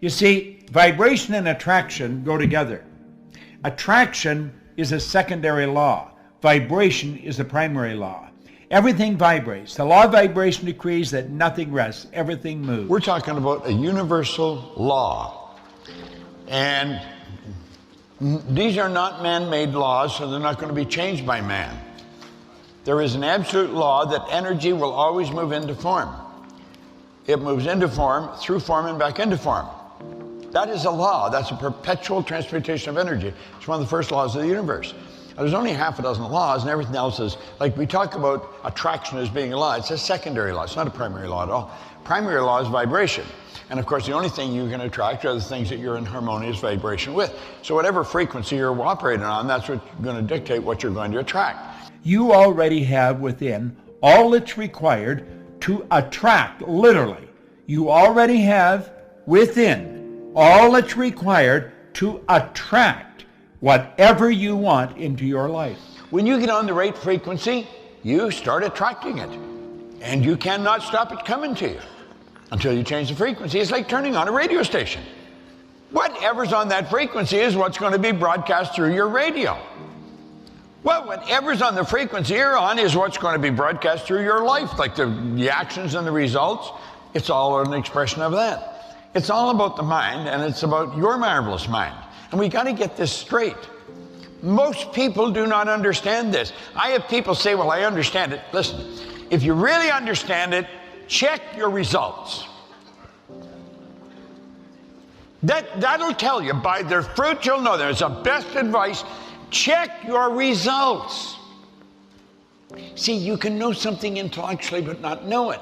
You see, vibration and attraction go together. Attraction is a secondary law. Vibration is the primary law. Everything vibrates. The law of vibration decrees that nothing rests. Everything moves. We're talking about a universal law. And these are not man-made laws, so they're not going to be changed by man. There is an absolute law that energy will always move into form. It moves into form, through form, and back into form. That is a law. That's a perpetual transmutation of energy. It's one of the first laws of the universe. Now, there's only half a dozen laws, and everything else is, like we talk about attraction as being a law. It's a secondary law. It's not a primary law at all. Primary law is vibration. And of course, the only thing you can attract are the things that you're in harmonious vibration with. So whatever frequency you're operating on, that's what's going to dictate what you're going to attract. You already have within all that's required to attract, literally. You already have within all that's required to attract whatever you want into your life. When you get on the right frequency, you start attracting it. And you cannot stop it coming to you until you change the frequency. It's like turning on a radio station. Whatever's on that frequency is what's going to be broadcast through your radio. Well, whatever's on the frequency you're on is what's going to be broadcast through your life, like the actions and the results. It's all an expression of that. It's all about the mind, and it's about your marvelous mind. And we got to get this straight. Most people do not understand this. I have people say, well, I understand it. Listen, if you really understand it, check your results. That'll tell you. By their fruit you'll know them. It's the best advice. Check your results. See, you can know something intellectually but not know it.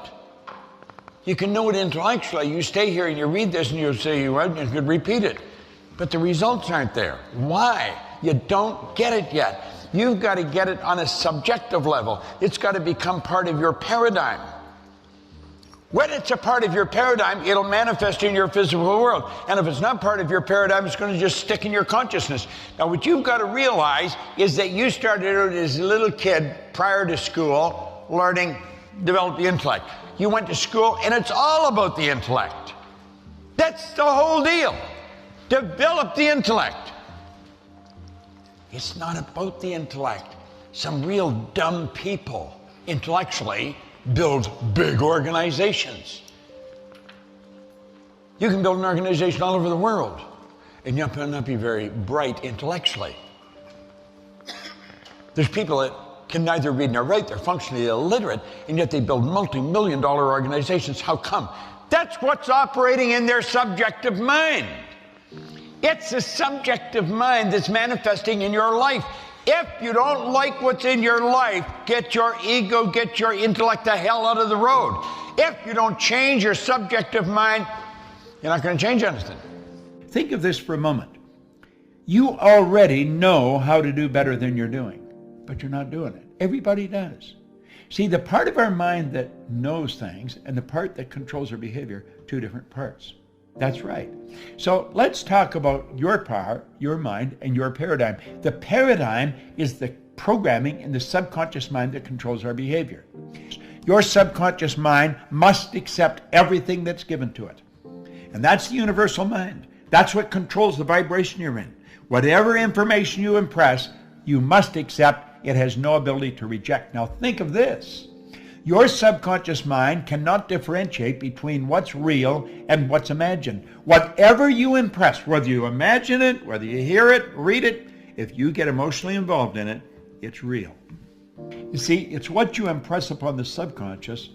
You can know it intellectually. You stay here and you read this and you say you could repeat it. But the results aren't there. Why? You don't get it yet. You've got to get it on a subjective level. It's got to become part of your paradigm. When it's a part of your paradigm, it'll manifest in your physical world. And if it's not part of your paradigm, it's going to just stick in your consciousness. Now, what you've got to realize is that you started out as a little kid prior to school, learning, develop the intellect. You went to school, and it's all about the intellect. That's the whole deal. Develop the intellect. It's not about the intellect. Some real dumb people, intellectually, build big organizations. You can build an organization all over the world, and you might not be very bright intellectually. There's people that can neither read nor write, they're functionally illiterate, and yet they build multi-million-dollar organizations. How come? That's what's operating in their subjective mind. It's the subjective mind that's manifesting in your life. If you don't like what's in your life, get your ego, get your intellect the hell out of the road. If you don't change your subjective mind, you're not going to change anything. Think of this for a moment. You already know how to do better than you're doing, but you're not doing it. Everybody does. See, the part of our mind that knows things and the part that controls our behavior, two different parts. That's right. So let's talk about your power, your mind, and your paradigm. The paradigm is the programming in the subconscious mind that controls our behavior. Your subconscious mind must accept everything that's given to it. And that's the universal mind. That's what controls the vibration you're in. Whatever information you impress, you must accept. It has no ability to reject. Now think of this. Your subconscious mind cannot differentiate between what's real and what's imagined. Whatever you impress, whether you imagine it, whether you hear it, read it, if you get emotionally involved in it, it's real. You see, it's what you impress upon the subconscious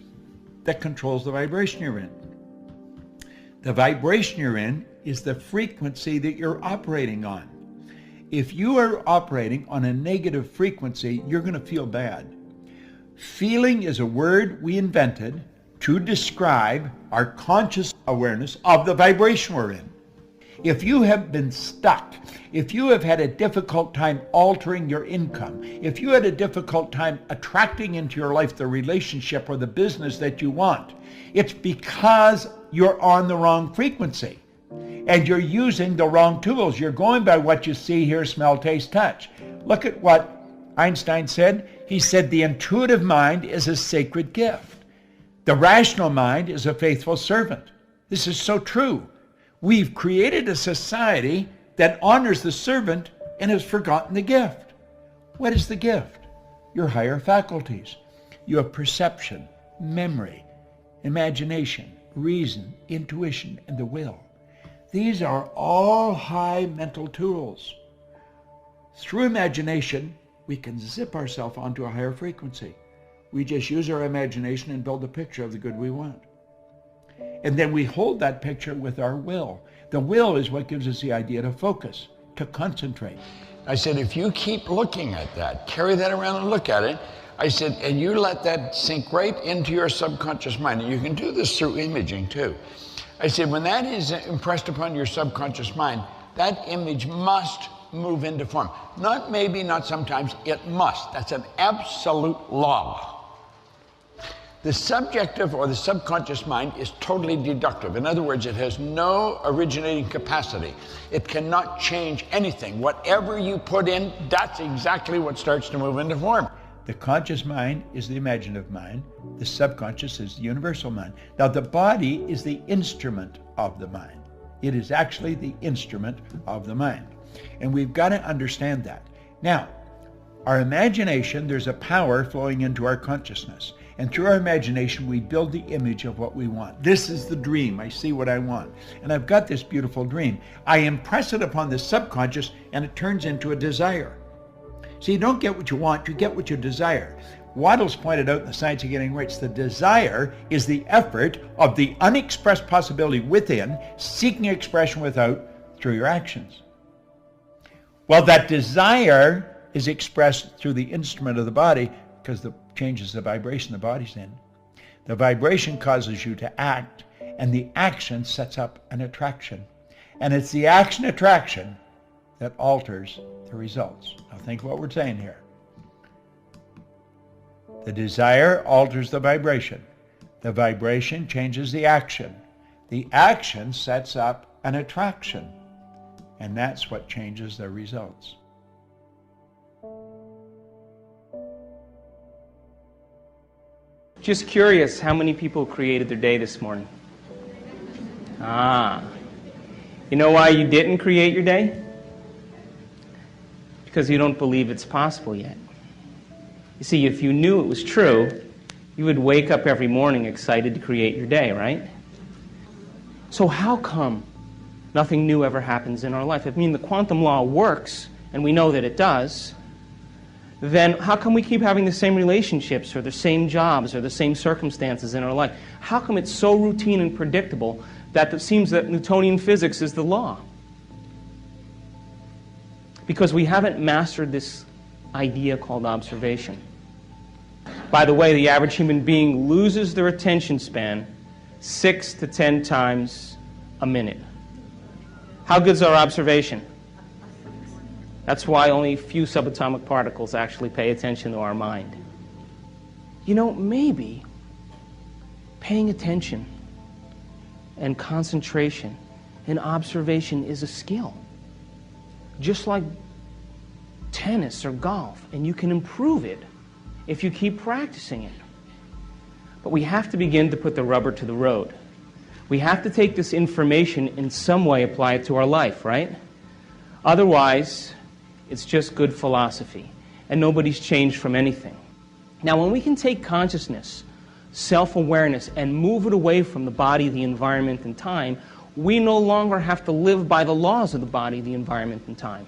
that controls the vibration you're in. The vibration you're in is the frequency that you're operating on. If you are operating on a negative frequency, you're going to feel bad. Feeling is a word we invented to describe our conscious awareness of the vibration we're in. If you have been stuck, if you have had a difficult time altering your income, if you had a difficult time attracting into your life the relationship or the business that you want, it's because you're on the wrong frequency and you're using the wrong tools. You're going by what you see, hear, smell, taste, touch. Look at what Einstein said. He said the intuitive mind is a sacred gift. The rational mind is a faithful servant. This is so true. We've created a society that honors the servant and has forgotten the gift. What is the gift? Your higher faculties. You have perception, memory, imagination, reason, intuition, and the will. These are all high mental tools. Through imagination, we can zip ourselves onto a higher frequency. We just use our imagination and build a picture of the good we want. And then we hold that picture with our will. The will is what gives us the idea to focus, to concentrate. I said, if you keep looking at that, carry that around and look at it, I said, and you let that sink right into your subconscious mind, and you can do this through imaging too. I said, when that is impressed upon your subconscious mind, that image must move into form. Not maybe, not sometimes, it must. That's an absolute law. The subjective or the subconscious mind is totally deductive. In other words, it has no originating capacity. It cannot change anything. Whatever you put in, that's exactly what starts to move into form. The conscious mind is the imaginative mind. The subconscious is the universal mind. Now, the body is the instrument of the mind. It is actually the instrument of the mind. And we've got to understand that. Now, our imagination, there's a power flowing into our consciousness. And through our imagination, we build the image of what we want. This is the dream. I see what I want. And I've got this beautiful dream. I impress it upon the subconscious, and it turns into a desire. So you don't get what you want, you get what you desire. Waddell's pointed out in The Science of Getting Rich, the desire is the effort of the unexpressed possibility within, seeking expression without, through your actions. Well, that desire is expressed through the instrument of the body, because the changes the vibration the body's in. The vibration causes you to act, and the action sets up an attraction. And it's the action-attraction that alters the results. Now think what we're saying here. The desire alters the vibration. The vibration changes the action. The action sets up an attraction. And that's what changes the results. Just curious, how many people created their day this morning? You know why you didn't create your day? Because you don't believe it's possible yet. You see, if you knew it was true, you would wake up every morning excited to create your day, right? So how come nothing new ever happens in our life? If the quantum law works, and we know that it does, then how come we keep having the same relationships or the same jobs or the same circumstances in our life? How come it's so routine and predictable that it seems that Newtonian physics is the law? Because we haven't mastered this idea called observation. By the way, the average human being loses their attention span 6 to 10 times a minute. How good's our observation? That's why only a few subatomic particles actually pay attention to our mind. You know, maybe paying attention and concentration and observation is a skill. Just like tennis or golf, and you can improve it if you keep practicing it. But we have to begin to put the rubber to the road. We have to take this information in some way, apply it to our life, right? Otherwise, it's just good philosophy, and nobody's changed from anything. Now, when we can take consciousness, self-awareness, and move it away from the body, the environment, and time, we no longer have to live by the laws of the body, the environment, and time.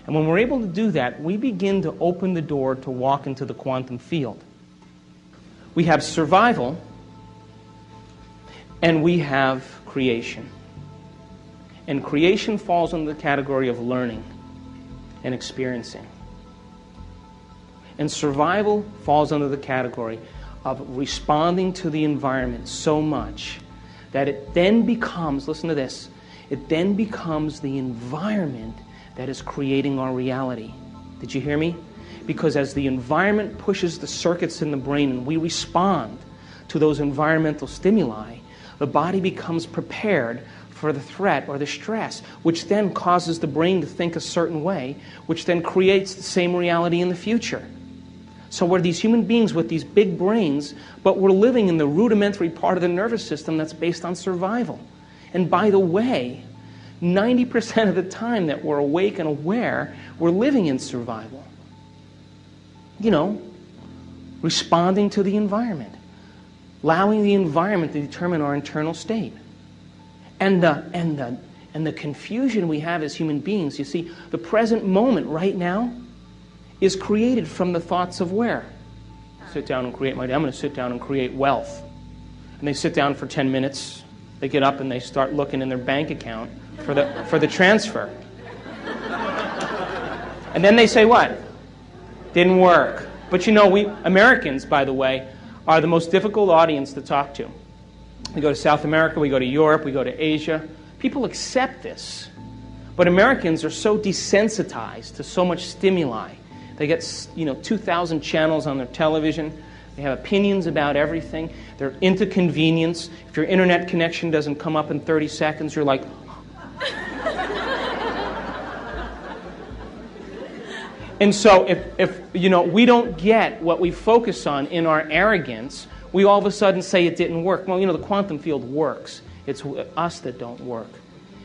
And when we're able to do that, we begin to open the door to walk into the quantum field. We have survival, and we have creation. And creation falls under the category of learning and experiencing. And survival falls under the category of responding to the environment so much that it then becomes, listen to this, it then becomes the environment that is creating our reality. Did you hear me? Because as the environment pushes the circuits in the brain and we respond to those environmental stimuli, the body becomes prepared for the threat or the stress, which then causes the brain to think a certain way, which then creates the same reality in the future. So we're these human beings with these big brains, but we're living in the rudimentary part of the nervous system that's based on survival. And by the way, 90% of the time that we're awake and aware, we're living in survival. You know, responding to the environment, allowing the environment to determine our internal state. And the confusion we have as human beings, you see, the present moment right now is created from the thoughts of where? Sit down and create my day. I'm going to sit down and create wealth. And they sit down for 10 minutes, they get up and they start looking in their bank account for the transfer. And then they say what? Didn't work. But you know, we Americans, by the way, are the most difficult audience to talk to. We go to South America, we go to Europe, we go to Asia. People accept this. But Americans are so desensitized to so much stimuli. They get, 2,000 channels on their television. They have opinions about everything. They're into convenience. If your internet connection doesn't come up in 30 seconds, you're like... And so if we don't get what we focus on in our arrogance, we all of a sudden say it didn't work. Well, the quantum field works. It's us that don't work.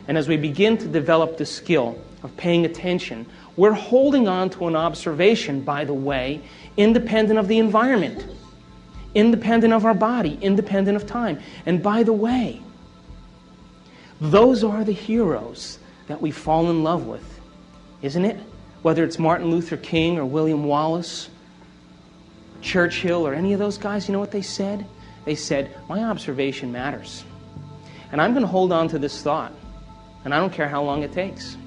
And as we begin to develop the skill of paying attention, we're holding on to an observation, by the way, independent of the environment, independent of our body, independent of time. And by the way, those are the heroes that we fall in love with, isn't it? Whether it's Martin Luther King or William Wallace, Churchill or any of those guys, you know what they said? They said, my observation matters. And I'm going to hold on to this thought. And I don't care how long it takes.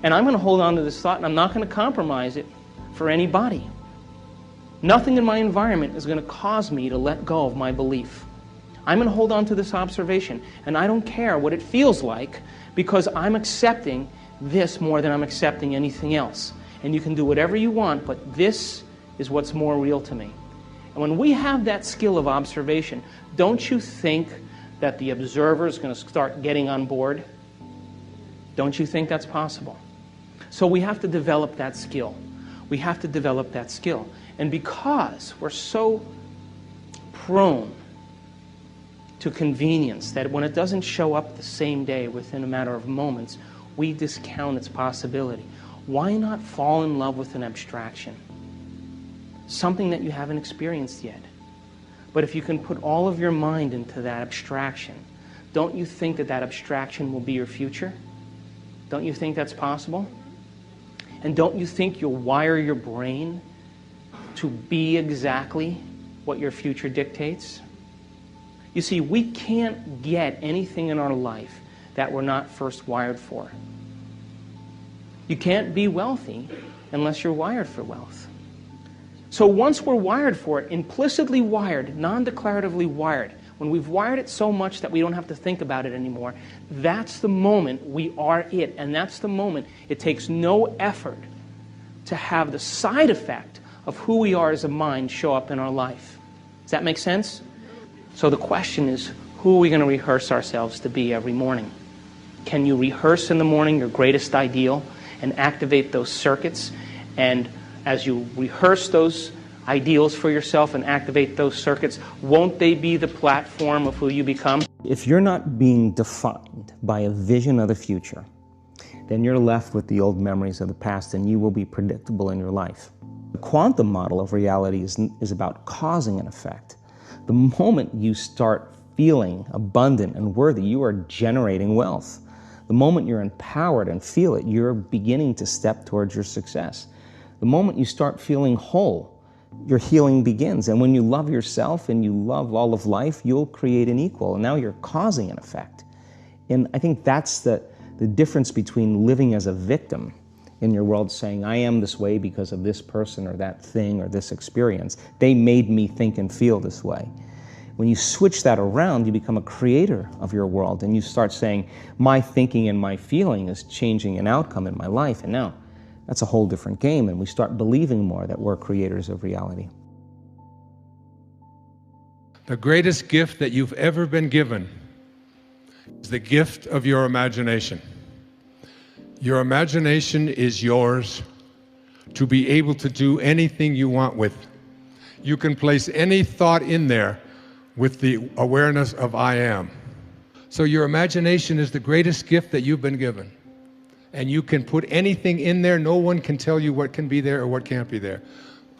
And I'm going to hold on to this thought and I'm not going to compromise it for anybody. Nothing in my environment is going to cause me to let go of my belief. I'm going to hold on to this observation. And I don't care what it feels like because I'm accepting this more than I'm accepting anything else. And you can do whatever you want, but this is what's more real to me. And when we have that skill of observation, don't you think that the observer is going to start getting on board? Don't you think that's possible? So we have to develop that skill. We have to develop that skill. And because we're so prone to convenience that when it doesn't show up the same day within a matter of moments, we discount its possibility. Why not fall in love with an abstraction? Something that you haven't experienced yet. But if you can put all of your mind into that abstraction, don't you think that that abstraction will be your future? Don't you think that's possible? And don't you think you'll wire your brain to be exactly what your future dictates? You see, we can't get anything in our life that we're not first wired for. You can't be wealthy unless you're wired for wealth. So once we're wired for it, implicitly wired, non-declaratively wired, when we've wired it so much that we don't have to think about it anymore, that's the moment we are it. And that's the moment it takes no effort to have the side effect of who we are as a mind show up in our life. Does that make sense? So the question is, who are we going to rehearse ourselves to be every morning? Can you rehearse in the morning your greatest ideal and activate those circuits? And as you rehearse those ideals for yourself and activate those circuits, won't they be the platform of who you become? If you're not being defined by a vision of the future, then you're left with the old memories of the past and you will be predictable in your life. The quantum model of reality is about causing an effect. The moment you start feeling abundant and worthy, you are generating wealth. The moment you're empowered and feel it, you're beginning to step towards your success. The moment you start feeling whole, your healing begins. And when you love yourself and you love all of life, you'll create an equal. And now you're causing an effect. And I think that's the difference between living as a victim in your world, saying, I am this way because of this person or that thing or this experience. They made me think and feel this way. When you switch that around, you become a creator of your world and you start saying, my thinking and my feeling is changing an outcome in my life. And now that's a whole different game, and we start believing more that we're creators of reality. The greatest gift that you've ever been given is the gift of your imagination. Your imagination is yours to be able to do anything you want with. You can place any thought in there with the awareness of I am. So your imagination is the greatest gift that you've been given. And you can put anything in there. No one can tell you what can be there or what can't be there.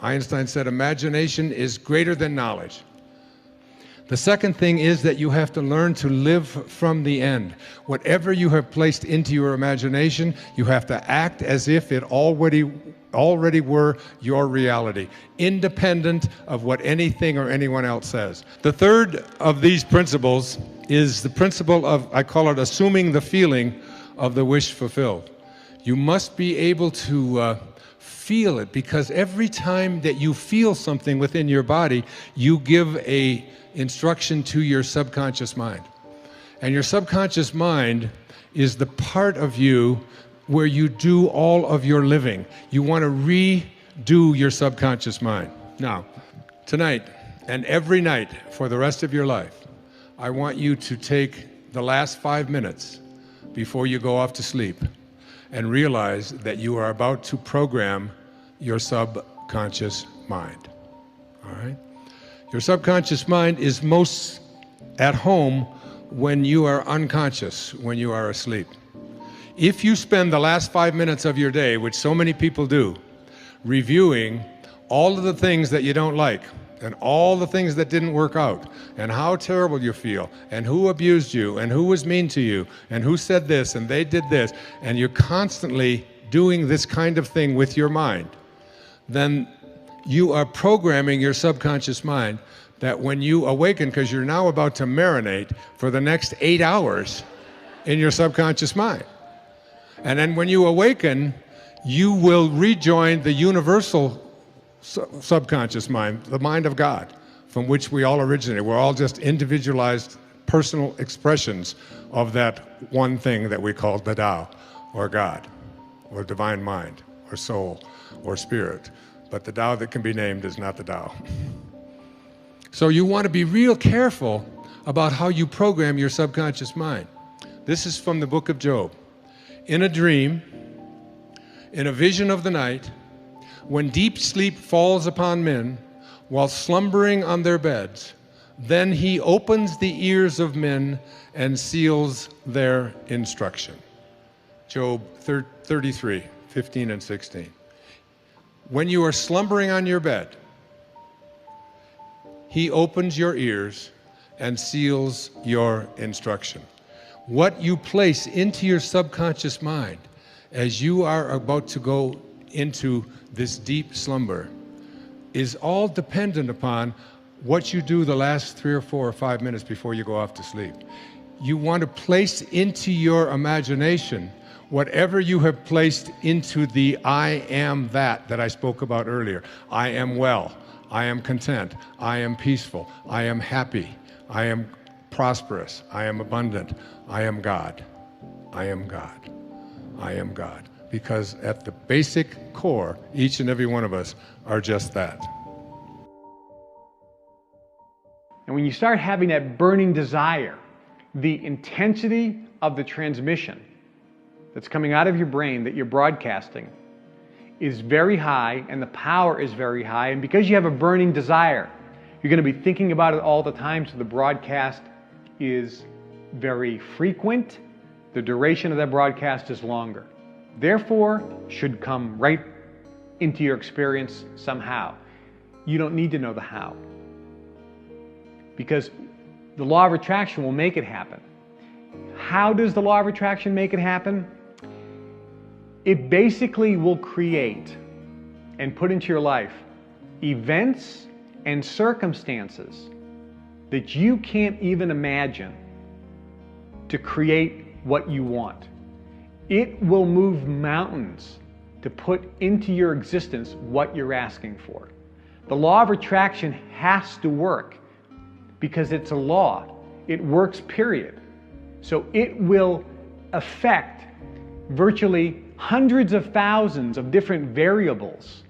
Einstein said imagination is greater than knowledge. The second thing is that you have to learn to live from the end. Whatever you have placed into your imagination, you have to act as if it already were your reality, independent of what anything or anyone else says. The third of these principles is the principle of, I call it assuming the feeling of the wish fulfilled. You must be able to feel it, because every time that you feel something within your body, you give a instruction to your subconscious mind. And your subconscious mind is the part of you where you do all of your living. You want to redo your subconscious mind. Now, tonight and every night for the rest of your life, I want you to take the last 5 minutes before you go off to sleep and realize that you are about to program your subconscious mind. All right? Your subconscious mind is most at home when you are unconscious, when you are asleep. If you spend the last 5 minutes of your day, which so many people do, reviewing all of the things that you don't like, and all the things that didn't work out, and how terrible you feel, and who abused you, and who was mean to you, and who said this, and they did this, and you're constantly doing this kind of thing with your mind, then you are programming your subconscious mind that when you awaken, because you're now about to marinate for the next 8 hours in your subconscious mind. And then when you awaken, you will rejoin the universal subconscious mind, the mind of God, from which we all originated. We're all just individualized personal expressions of that one thing that we call the Tao, or God, or divine mind, or soul, or spirit. But the Tao that can be named is not the Tao. So you want to be real careful about how you program your subconscious mind. This is from the book of Job. In a dream, in a vision of the night, when deep sleep falls upon men while slumbering on their beds, then he opens the ears of men and seals their instruction. Job 33, 15 and 16. When you are slumbering on your bed, he opens your ears and seals your instruction. What you place into your subconscious mind as you are about to go into this deep slumber is all dependent upon what you do the last 3 or 4 or 5 minutes before you go off to sleep. You want to place into your imagination whatever you have placed into the I am that I spoke about earlier. I am well, I am content, I am peaceful, I am happy, I am prosperous, I am abundant, I am God, I am God, I am God. Because at the basic core, each and every one of us are just that. And when you start having that burning desire, the intensity of the transmission that's coming out of your brain that you're broadcasting is very high, and the power is very high. And because you have a burning desire, you're going to be thinking about it all the time, so the broadcast is very frequent. The duration of that broadcast is longer. Therefore, should come right into your experience somehow. You don't need to know the how, because the law of attraction will make it happen. How does the law of attraction make it happen? It basically will create and put into your life events and circumstances that you can't even imagine to create what you want. It will move mountains to put into your existence what you're asking for. The law of attraction has to work because it's a law. It works, period. So it will affect virtually hundreds of thousands of different variables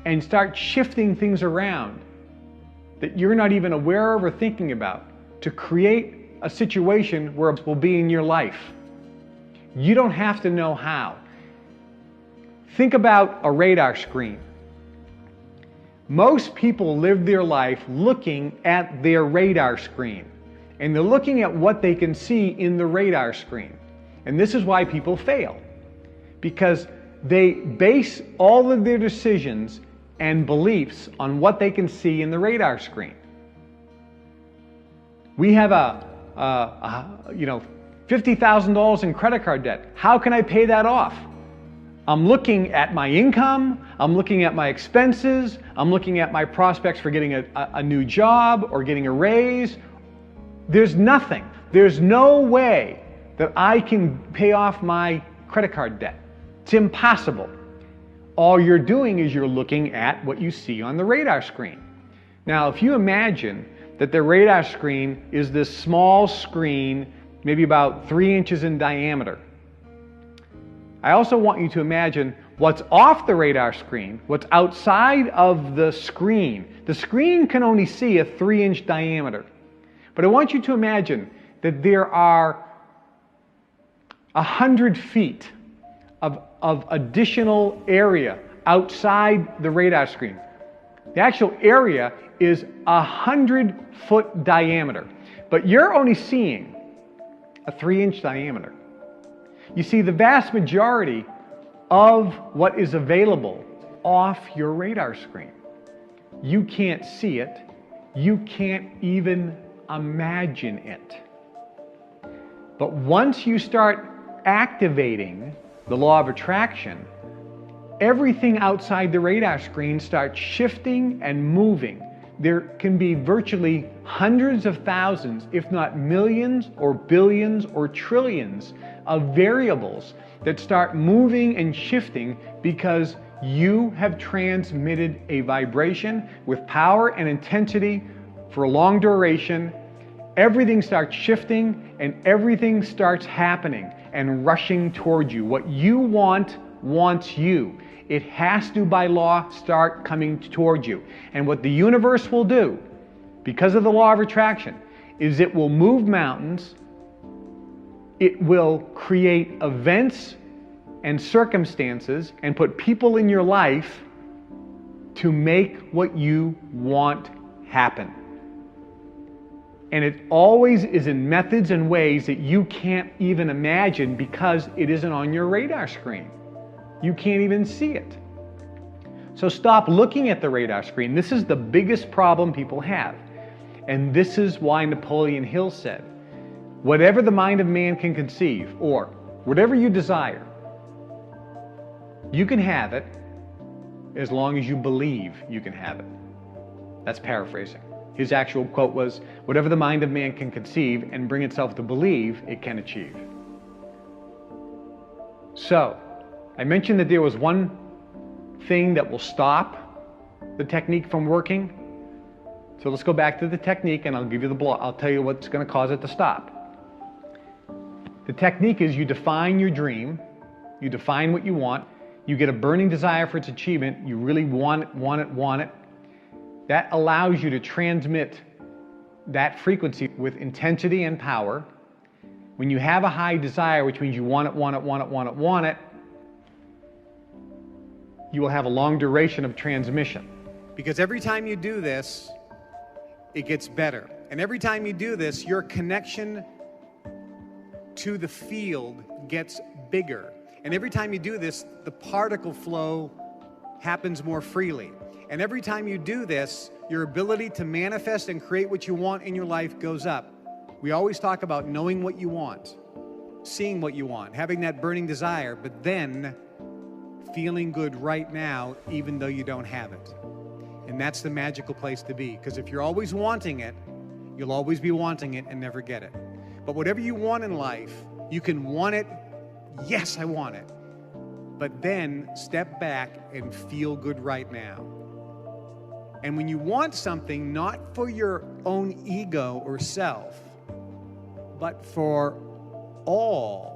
and start shifting things around that you're not even aware of or thinking about to create a situation where it will be in your life. You don't have to know how. Think about a radar screen. Most people live their life looking at their radar screen. and they're looking at what they can see in the radar screen. And this is why people fail, because they base all of their decisions and beliefs on what they can see in the radar screen. We have $50,000 in credit card debt. How can I pay that off? I'm looking at my income, I'm looking at my expenses, I'm looking at my prospects for getting a new job or getting a raise. There's nothing. There's no way that I can pay off my credit card debt. It's impossible. All you're doing is you're looking at what you see on the radar screen. Now, if you imagine that the radar screen is this small screen, maybe about 3 inches in diameter, I also want you to imagine what's off the radar screen, what's outside of the screen. The screen can only see a 3-inch diameter. But I want you to imagine that there are 100 feet of additional area outside the radar screen. The actual area is 100-foot diameter, but you're only seeing a 3-inch diameter. You see, the vast majority of what is available off your radar screen, you can't see it, you can't even imagine it. But once you start activating the law of attraction, everything outside the radar screen starts shifting and moving. There can be virtually hundreds of thousands, if not millions or billions or trillions of variables that start moving and shifting because you have transmitted a vibration with power and intensity for a long duration. Everything starts shifting and everything starts happening and rushing toward you. What you want wants you. It has to, by law, start coming toward you. And what the universe will do, because of the law of attraction, is it will move mountains, it will create events and circumstances and put people in your life to make what you want happen. And it always is in methods and ways that you can't even imagine because it isn't on your radar screen. You can't even see it. So stop looking at the radar screen. This is the biggest problem people have. And this is why Napoleon Hill said, whatever the mind of man can conceive, or whatever you desire, you can have it as long as you believe you can have it. That's paraphrasing. His actual quote was, whatever the mind of man can conceive and bring itself to believe, it can achieve. So, I mentioned that there was one thing that will stop the technique from working. So let's go back to the technique and I'll give you the block. I'll tell you what's going to cause it to stop. The technique is you define your dream, you define what you want, you get a burning desire for its achievement, you really want it. That allows you to transmit that frequency with intensity and power. When you have a high desire, which means you want it, you will have a long duration of transmission. Because every time you do this, it gets better. And every time you do this, your connection to the field gets bigger. And every time you do this, the particle flow happens more freely. And every time you do this, your ability to manifest and create what you want in your life goes up. We always talk about knowing what you want, seeing what you want, having that burning desire, but then feeling good right now, even though you don't have it. And that's the magical place to be, because if you're always wanting it, you'll always be wanting it and never get it. But whatever you want in life, you can want it, yes, I want it, but then step back and feel good right now. And when you want something, not for your own ego or self, but for all,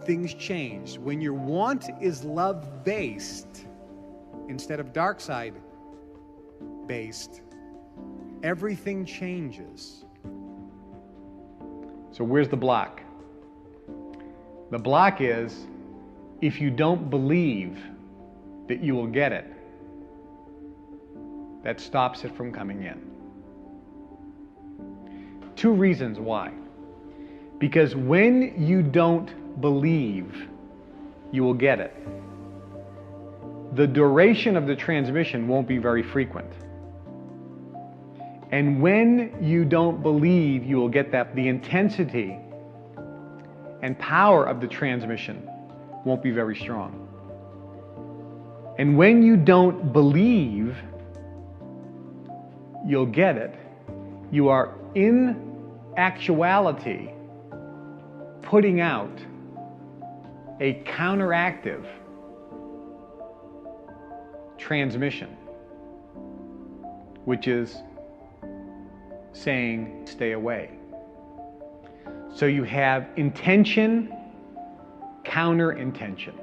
things change. When your want is love-based instead of dark side-based, everything changes. So where's the block? The block is if you don't believe that you will get it. That stops it from coming in. 2 reasons why. Because when you don't believe, you will get it. The duration of the transmission won't be very frequent. And when you don't believe, you will get that the intensity and power of the transmission won't be very strong. And when you don't believe, you'll get it. You are in actuality putting out a counteractive transmission, which is saying, stay away. So you have intention, counter-intention,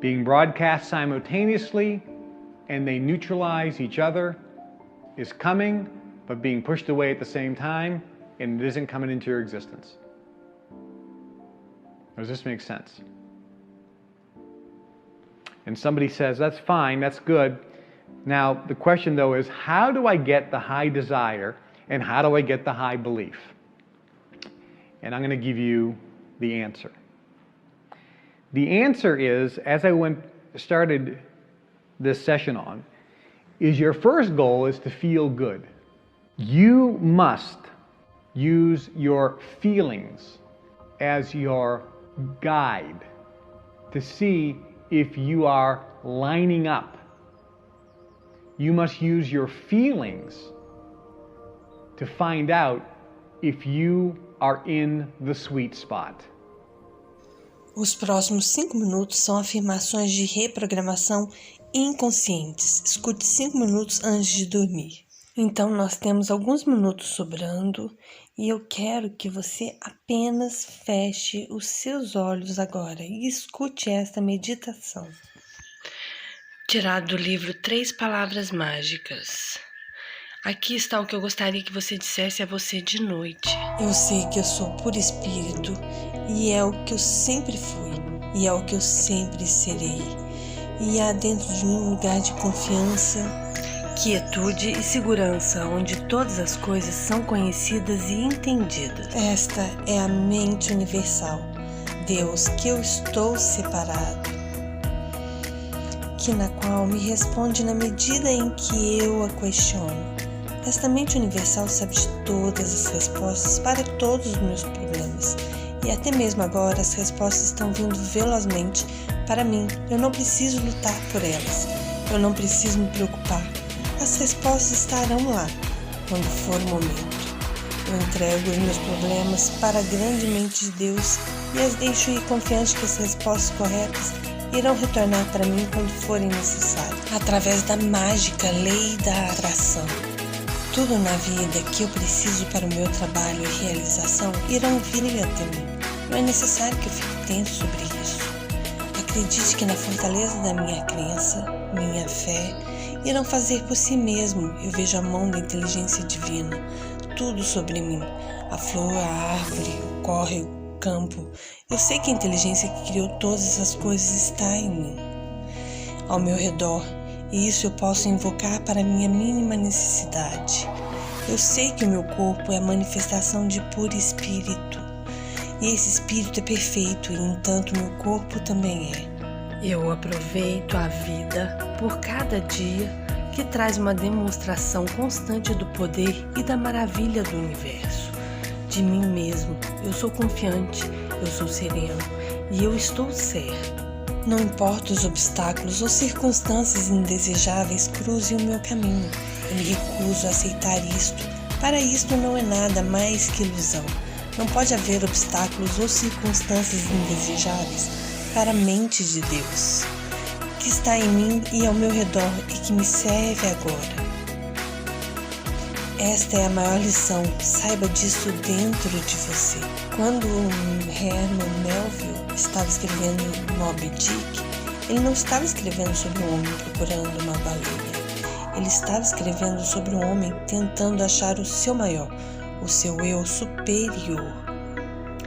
being broadcast simultaneously, and they neutralize each other, is coming, but being pushed away at the same time, and it isn't coming into your existence. Does this make sense? And somebody says, that's fine, that's good. Now, the question though is, how do I get the high desire and how do I get the high belief? And I'm going to give you the answer. The answer is, as I started this session on, is your first goal is to feel good. You must use your feelings as your guide to see if you are lining up. You must use your feelings to find out if you are in the sweet spot. Os próximos 5 minutos são afirmações de reprogramação inconscientes. Escute 5 minutos antes de dormir. Então nós temos alguns minutos sobrando e eu quero que você apenas feche os seus olhos agora e escute esta meditação. Tirado do livro 3 Palavras Mágicas. Aqui está o que eu gostaria que você dissesse a você de noite. Eu sei que eu sou puro espírito e é o que eu sempre fui e é o que eu sempre serei. E há dentro de mim um lugar de confiança, quietude e segurança, onde todas as coisas são conhecidas e entendidas. Esta é a mente universal, Deus que eu estou separado, que na qual me responde na medida em que eu a questiono. Esta mente universal sabe de todas as respostas para todos os meus problemas. E até mesmo agora as respostas estão vindo velozmente para mim. Eu não preciso lutar por elas. Eu não preciso me preocupar. As respostas estarão lá quando for o momento. Eu entrego os meus problemas para a grande mente de Deus e as deixo ir confiante que as respostas corretas irão retornar para mim quando forem necessárias. Através da mágica lei da atração. Tudo na vida que eu preciso para o meu trabalho e realização irão vir até mim. Não é necessário que eu fique tenso sobre isso. Acredite que na fortaleza da minha crença, minha fé, irão fazer por si mesmo. Eu vejo a mão da inteligência divina, tudo sobre mim. A flor, a árvore, o córrego, o campo. Eu sei que a inteligência que criou todas essas coisas está em mim, ao meu redor. E isso eu posso invocar para a minha mínima necessidade. Eu sei que o meu corpo é a manifestação de puro espírito. E esse espírito é perfeito, e entanto meu corpo também é. Eu aproveito a vida por cada dia que traz uma demonstração constante do poder e da maravilha do universo. De mim mesmo, eu sou confiante, eu sou sereno e eu estou certo. Não importa os obstáculos ou circunstâncias indesejáveis cruzem o meu caminho. Eu me recuso a aceitar isto. Para isto não é nada mais que ilusão. Não pode haver obstáculos ou circunstâncias indesejáveis para a mente de Deus, que está em mim e ao meu redor e que me serve agora. Esta é a maior lição. Saiba disso dentro de você. Quando Herman Melville estava escrevendo Moby Dick, ele não estava escrevendo sobre um homem procurando uma baleia. Ele estava escrevendo sobre um homem tentando achar o seu maior, o seu eu superior.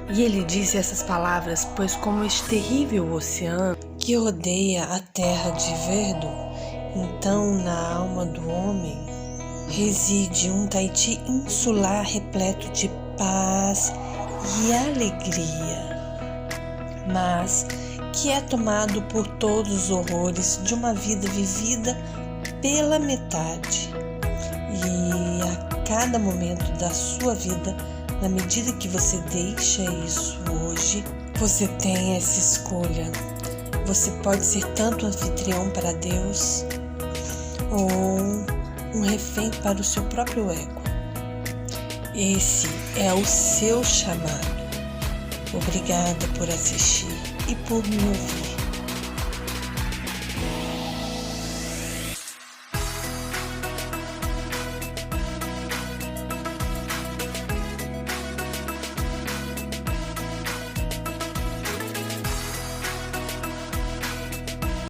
E ele disse essas palavras, pois como este terrível oceano que rodeia a terra de Verdun, então na alma do homem reside um Tahiti insular repleto de paz e alegria, mas que é tomado por todos os horrores de uma vida vivida pela metade. E a cada momento da sua vida, na medida que você deixa isso hoje, você tem essa escolha. Você pode ser tanto anfitrião para Deus ou um refém para o seu próprio ego. Esse é o seu chamado. Obrigada por assistir e por me ouvir.